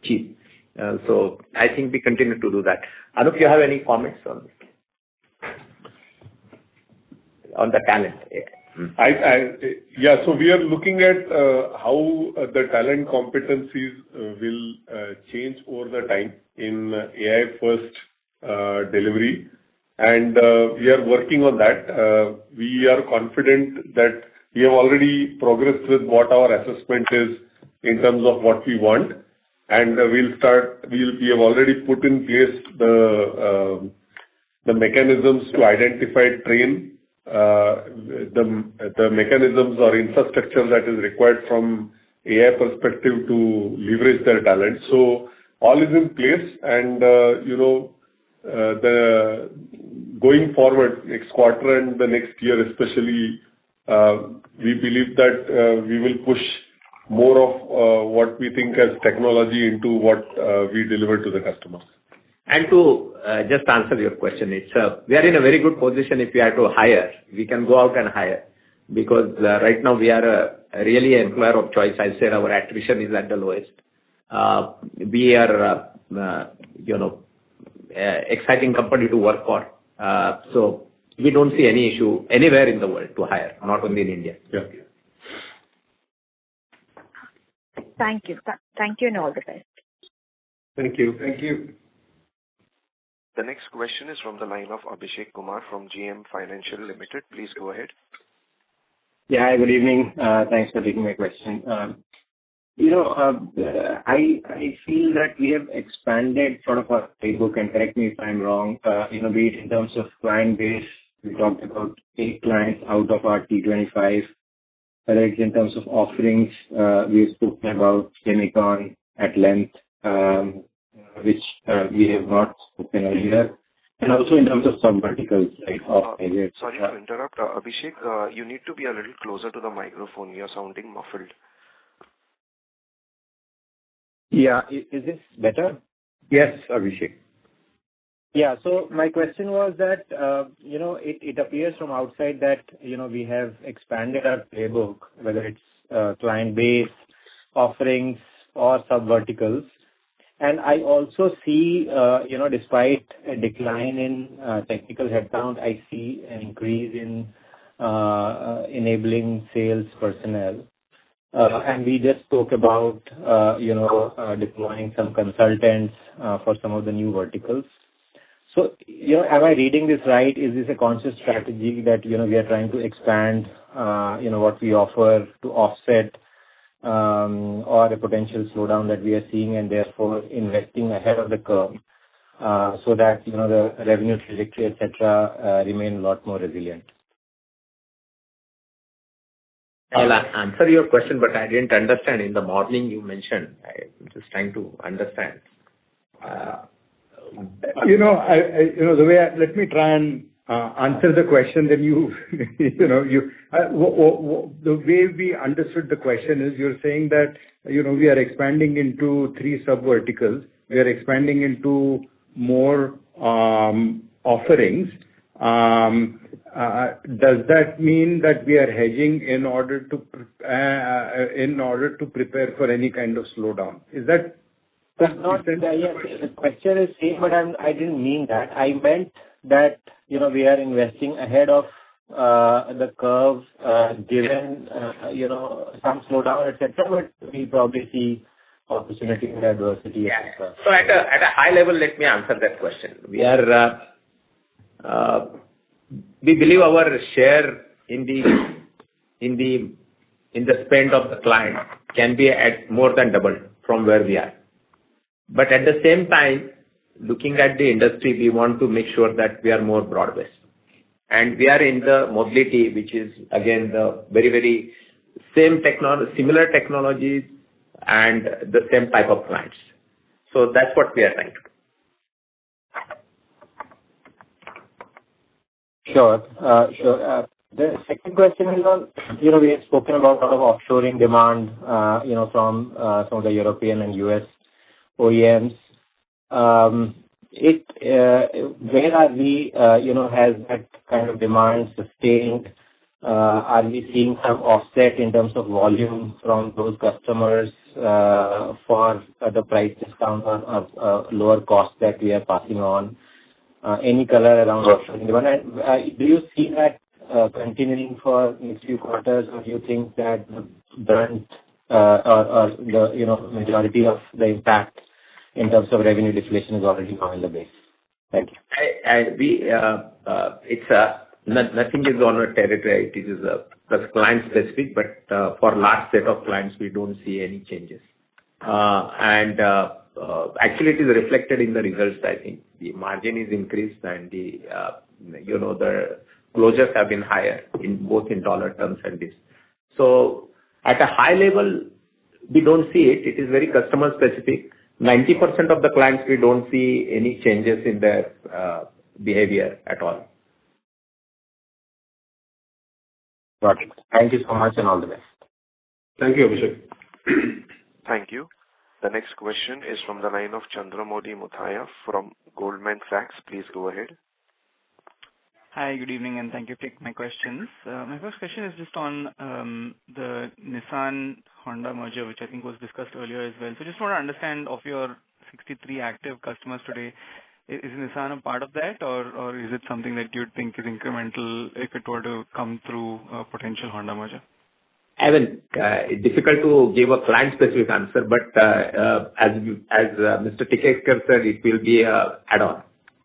cheap. So I think we continue to do that. Anup, you have any comments on the talent? So we are looking at how the talent competencies will change over the time in AI first delivery, and we are working on that. We are confident that we have already progressed with what our assessment is in terms of what we want, and we have already put in place the mechanisms to identify, train the mechanisms or infrastructure that is required from AI perspective to leverage their talent. So all is in place, and the going forward next quarter and the next year especially, we believe that we will push more of what we think as technology into what we deliver to the customers. And to just answer your question, we are in a very good position. If we are to hire, we can go out and hire, because right now we are really an employer of choice. I said our attrition is at the lowest. We are, exciting company to work for. So we don't see any issue anywhere in the world to hire, not only in India. Yeah. Thank you. Thank you and all the best. Thank you. Thank you. The next question is from the line of Abhishek Kumar from GM Financial Limited. Please go ahead. Yeah, good evening. Thanks for taking my question. I feel that we have expanded sort of our playbook, and correct me if I'm wrong, be it in terms of client base, we talked about 8 clients out of our T25, whether it's in terms of offerings, we've spoken about Semicon at length, which we have not spoken earlier, and also in terms of sub-verticals, right? Sorry to interrupt. Abhishek, you need to be a little closer to the microphone. You're sounding muffled. Yeah. Is this better? Yes, Abhishek. Yeah. So my question was that, it appears from outside that, we have expanded our playbook, whether it's client base, offerings, or sub-verticals. And I also see, despite a decline in technical headcount, I see an increase in enabling sales personnel. And we just spoke about, deploying some consultants for some of the new verticals. So, am I reading this right? Is this a conscious strategy that, we are trying to expand, what we offer to offset or a potential slowdown that we are seeing, and therefore investing ahead of the curve so that, the revenue trajectory, etc., remain a lot more resilient? I'll answer your question, but I didn't understand. In the morning you mentioned. I'm just trying to understand. The way let me try and answer the question. Then the way we understood the question is you're saying that we are expanding into 3 sub verticals. We are expanding into more offerings. Does that mean that we are hedging in order to prepare for any kind of slowdown? Is that? That's not. Yes, the question is same, but I didn't mean that. I meant that we are investing ahead of the curve, given some slowdown, etc. But we probably see opportunity in adversity. Yeah. So at a high level, let me answer that question. We believe our share in the spend of the client can be at more than double from where we are. But at the same time, looking at the industry, we want to make sure that we are more broad-based. And we are in the mobility, which is again the very, very similar technologies and the same type of clients. So that's what we are trying to do. Sure. The second question is on, we have spoken about a lot of offshoring demand, from some of the European and US OEMs. Where are we, has that kind of demand sustained? Are we seeing some offset in terms of volume from those customers for the price discount or lower cost that we are passing on? Any color around offshoring demand? And do you see that continuing for next few quarters, or do you think that the brunt or the majority of the impact in terms of revenue deflation is already now in the base? Thank you. Nothing is on our territory. It is that's client specific, but for large set of clients, we don't see any changes. Actually, it is reflected in the results. I think the margin is increased, and the closures have been higher in both in dollar terms and this. So at a high level, we don't see it. It is very customer specific. 90% of the clients, we don't see any changes in their behavior at all. Got it. Thank you so much, and all the best. Thank you, Abhishek. Thank you. The next question is from the line of Chandramouli Muthiah from Goldman Sachs. Please go ahead. Hi, good evening, and thank you for taking my questions. My first question is just on the Nissan-Honda merger, which I think was discussed earlier as well. So just want to understand, of your 63 active customers today, is Nissan a part of that, or is it something that you'd think is incremental if it were to come through a potential Honda merger? It's difficult to give a client-specific answer, but as Mr. Tikekar said, it will be an add-on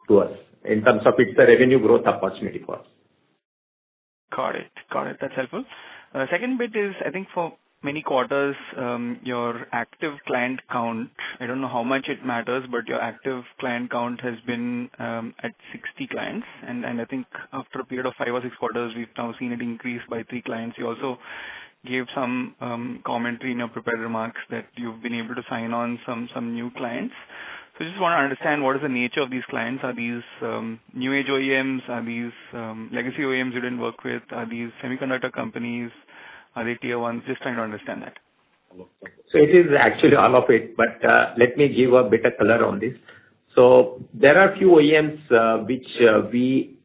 to us in terms of it's a revenue growth opportunity for us. Got it. That's helpful. Second bit is, I think for many quarters, your active client count, I don't know how much it matters, but your active client count has been at 60 clients. And I think after a period of 5 or 6 quarters, we've now seen it increase by 3 clients. You also gave some commentary in your prepared remarks that you've been able to sign on some new clients. So I just want to understand what is the nature of these clients. Are these new age OEMs? Are these legacy OEMs you didn't work with? Are these semiconductor companies? Are they tier ones? Just trying to understand that. So it is actually all of it, but let me give a bit of color on this. So there are few OEMs which we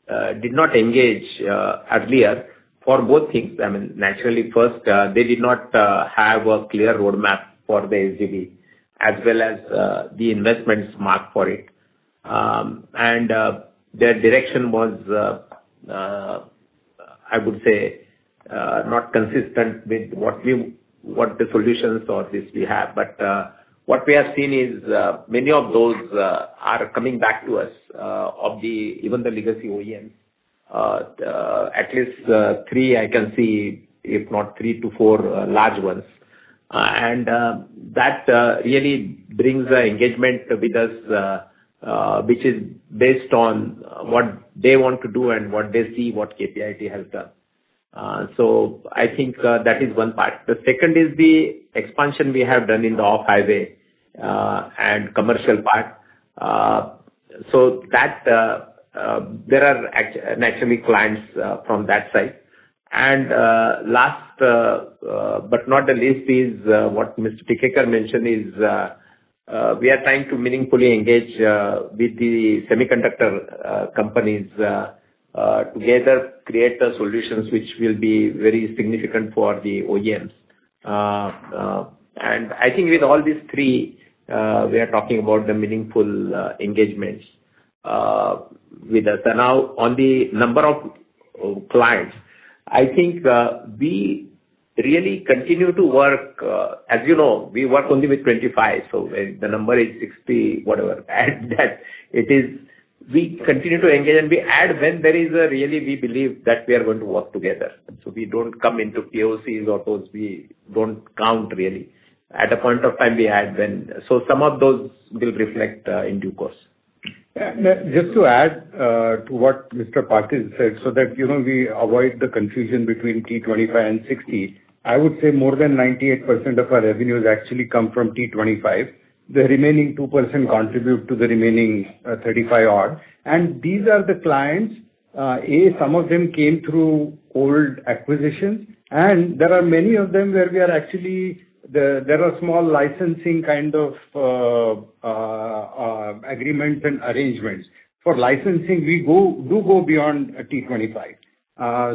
did not engage earlier for both things. I mean, naturally, first, they did not have a clear roadmap for the SDV as well as the investments marked for it. And their direction was, I would say, not consistent with what the solutions or this we have. But what we have seen is many of those are coming back to us of even the legacy OEMs. At least 3 I can see, if not 3 to 4 large ones. And that really brings the engagement with us, which is based on what they want to do and what they see what KPIT has done. So I think that is one part. The second is the expansion we have done in the off-highway and commercial part. So that there are naturally clients from that side. And last but not the least is what Mr. Tikekar mentioned is we are trying to meaningfully engage with the semiconductor companies together create the solutions which will be very significant for the OEMs. And I think with all these 3, we are talking about the meaningful engagements with us. And now on the number of clients, I think we really continue to work. As you know, we work only with 25, so the number is 60, whatever. And that it is, we continue to engage and we add when there is a really we believe that we are going to work together. So we don't come into POCs or those we don't count really. At a point of time we add when, so some of those will reflect in due course. Just to add to what Mr. Patil said, so that we avoid the confusion between T25 and 60, I would say more than 98% of our revenues actually come from T25. The remaining 2% contribute to the remaining 35 odd. And these are the clients, some of them came through old acquisitions, and there are many of them where we are actually, there are small licensing kind of agreements and arrangements. For licensing, we do go beyond T25.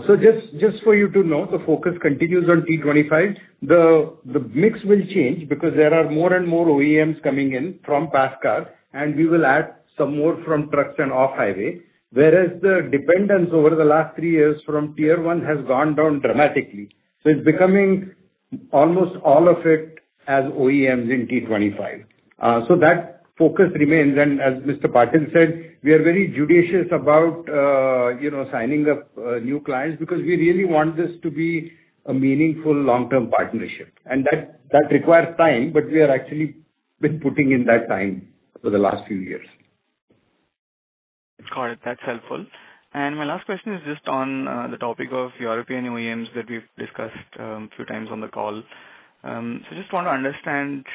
So just for you to know, the focus continues on T25. The mix will change because there are more and more OEMs coming in from past cars, and we will add some more from trucks and off-highway. Whereas the dependence over the last 3 years from tier 1 has gone down dramatically. So it's becoming almost all of it as OEMs in T25. So that focus remains. And as Mr. Patil said, we are very judicious about, signing up new clients because we really want this to be a meaningful long-term partnership. And that requires time, but we are actually been putting in that time for the last few years. Got it. That's helpful. And my last question is just on the topic of European OEMs that we've discussed a few times on the call. So just want to understand,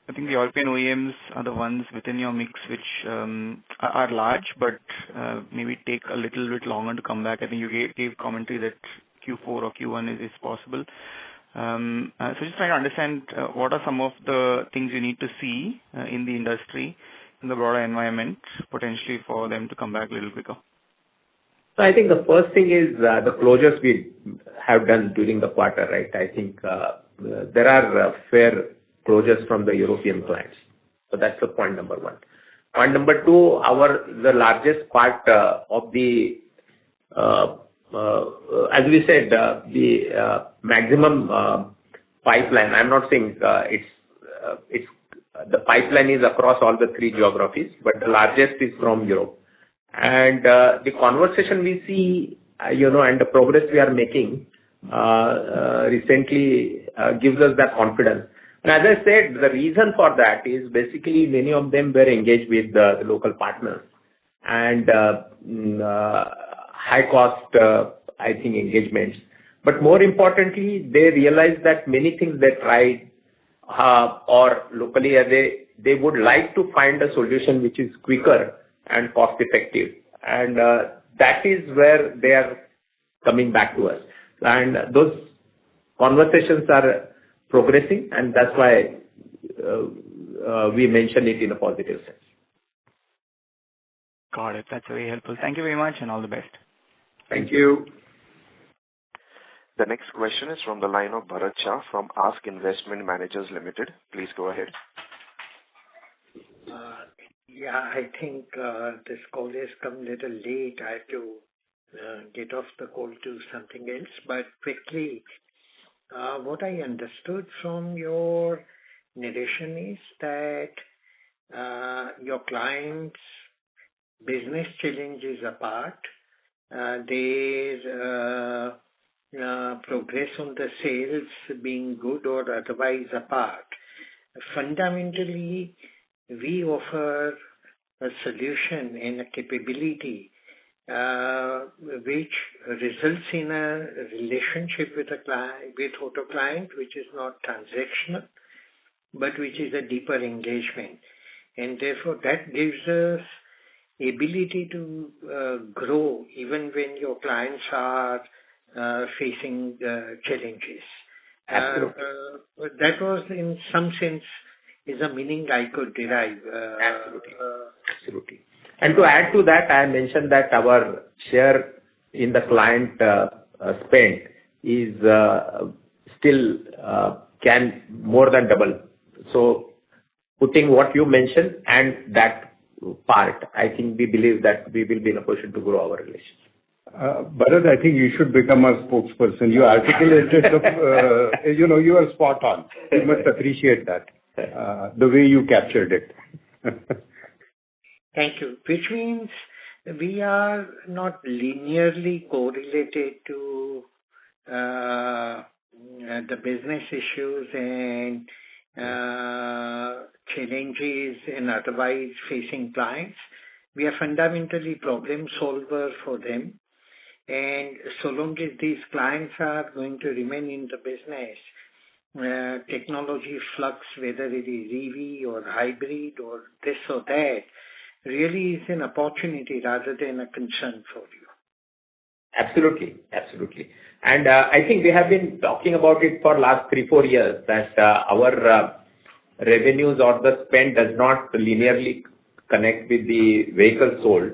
I think the European OEMs are the ones within your mix which are large, but maybe take a little bit longer to come back. I think you gave commentary that Q4 or Q1 is possible. So just trying to understand what are some of the things you need to see in the industry, in the broader environment, potentially for them to come back a little quicker. So I think the first thing is the closures we have done during the quarter, right? I think there are fair closures from the European clients. So that's the point number 1. Point number 2, the largest part of the, as we said, the maximum pipeline, I'm not saying it's the pipeline is across all the 3 geographies, but the largest is from Europe. And the conversation we see, and the progress we are making recently gives us that confidence. And as I said, the reason for that is basically many of them were engaged with the local partners and high cost, I think, engagements. But more importantly, they realized that many things they tried or locally they would like to find a solution which is quicker and cost effective. And that is where they are coming back to us. And those conversations are progressing, and that's why we mention it in a positive sense. Got it. That's very helpful. Thank you very much and all the best. Thank you. The next question is from the line of Bharat Shah from Ask Investment Managers Limited. Please go ahead. Yeah, I think this call has come a little late. I have to get off the call to something else. But quickly, what I understood from your narration is that your clients' business challenges apart, their progress on the sales being good or otherwise apart. Fundamentally, we offer a solution and a capability which results in a relationship with a client, with auto client, which is not transactional, but which is a deeper engagement. And therefore, that gives us ability to grow even when your clients are facing challenges. That was, in some sense, is a meaning I could derive. Absolutely. And to add to that, I mentioned that our share in the client spend is still can more than double. So putting what you mentioned and that part, I think we believe that we will be in a position to grow our relations. Bharat, I think you should become a spokesperson. You articulated, you are spot on. You must appreciate that, the way you captured it. Thank you. Which means we are not linearly correlated to the business issues and challenges and otherwise facing clients. We are fundamentally problem solver for them. And so long as these clients are going to remain in the business, technology flux, whether it is EV or hybrid or this or that, really is an opportunity rather than a concern for you. Absolutely. Absolutely. And I think we have been talking about it for last 3-4 years that our revenues or the spend does not linearly connect with the vehicle sold.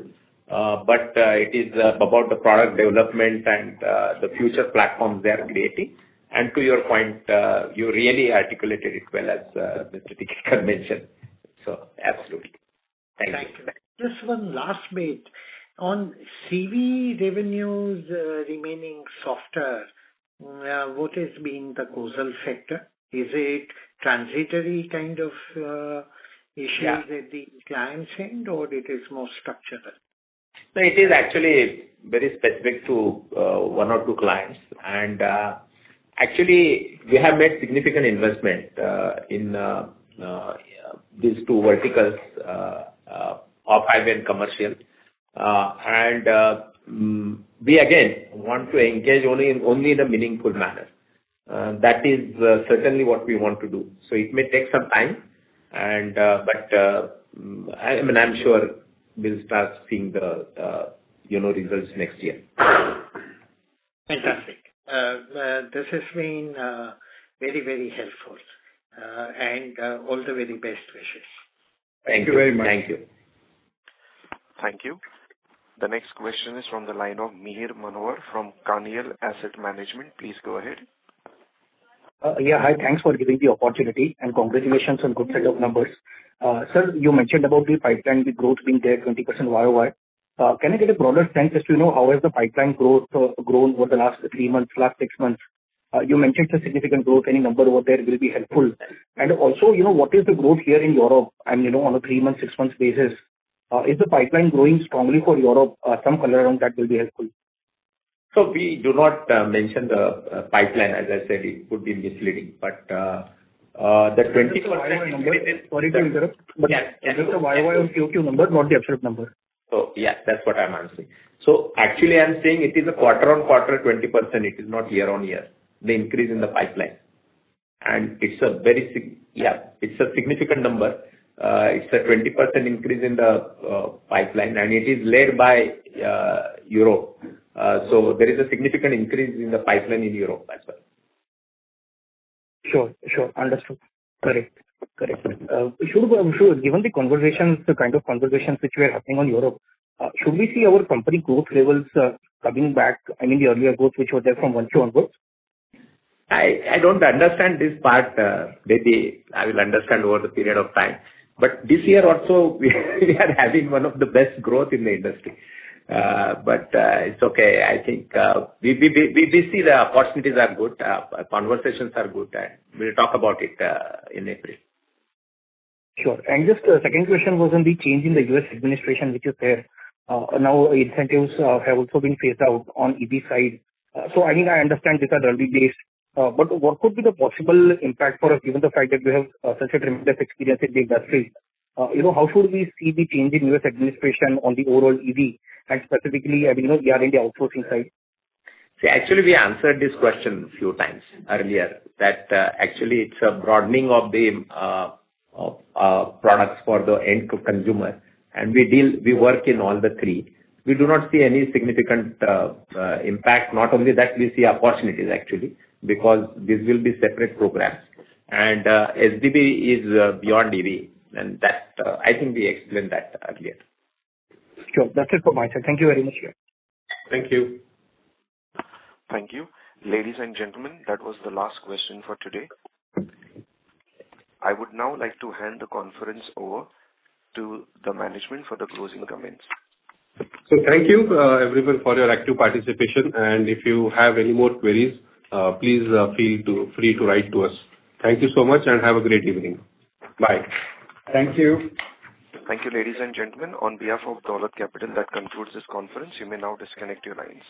But it is about the product development and the future platforms they are creating. And to your point, you really articulated it well, as Mr. Tikekar mentioned. So, absolutely. Thank you. Just one last bit. On CV revenues remaining softer, what has been the causal factor? Is it transitory kind of issues at the client's end, or it is more structural? So it is actually very specific to 1 or 2 clients, and actually we have made significant investment in these 2 verticals, off-highway and commercial, and we again want to engage only in a meaningful manner. That is certainly what we want to do. So it may take some time, and but I'm sure we'll start seeing the results next year. Fantastic. This has been very, very helpful, and all the very best wishes. Thank you very much. Thank you. Thank you. The next question is from the line of Mihir Manohar from Carnelian Asset Management. Please go ahead. Yeah, hi. Thanks for giving the opportunity and congratulations on good set of numbers. Sir, you mentioned about the pipeline, the growth being there 20% YOY. Can I get a broader sense as to how has the pipeline growth grown over the last 3 months, last 6 months? You mentioned a significant growth. Any number over there will be helpful. And also, what is the growth here in Europe? And on a 3 month, 6 months basis, is the pipeline growing strongly for Europe? Some color around that will be helpful. So we do not mention the pipeline. As I said, it would be misleading. But the 20% number, sorry to interrupt, but just the YY or QQ number, not the absolute number. So yeah, that's what I'm answering. So actually, I'm saying it is a quarter-on-quarter 20%. It is not year-on-year. The increase in the pipeline, and it's a it's a significant number. It's a 20% increase in the pipeline, and it is led by Europe. So there is a significant increase in the pipeline in Europe as well. Sure. Understood. Correct. Given the conversations, the kind of conversations which were happening on Europe, should we see our company growth levels coming back? I mean, the earlier growth which was there from 1Q onwards? I don't understand this part. Maybe I will understand over the period of time. But this year also, we are having one of the best growth in the industry. But it's okay. I think we see the opportunities are good, conversations are good, and we'll talk about it in April. Sure. And just second question was on the change in the US administration, which is there. Now incentives have also been phased out on EV side. So I mean, I understand these are early days. But what could be the possible impact for us, given the fact that we have such a tremendous experience in the industry? How should we see the change in US administration on the overall EV and specifically, we are in the outsourcing side? See, actually, we answered this question a few times earlier, that actually it's a broadening of the products for the end consumer, and we work in all the three. We do not see any significant impact. Not only that, we see opportunities actually, because these will be separate programs. And SDB is beyond EV, and that I think we explained that earlier. Sure. That's it from my side. Thank you very much. Thank you. Thank you. Ladies and gentlemen, that was the last question for today. I would now like to hand the conference over to the management for the closing comments. So thank you everyone for your active participation, and if you have any more queries, please feel free to write to us. Thank you so much and have a great evening. Bye. Thank you. Thank you, ladies and gentlemen. On behalf of Dolat Capital, that concludes this conference. You may now disconnect your lines.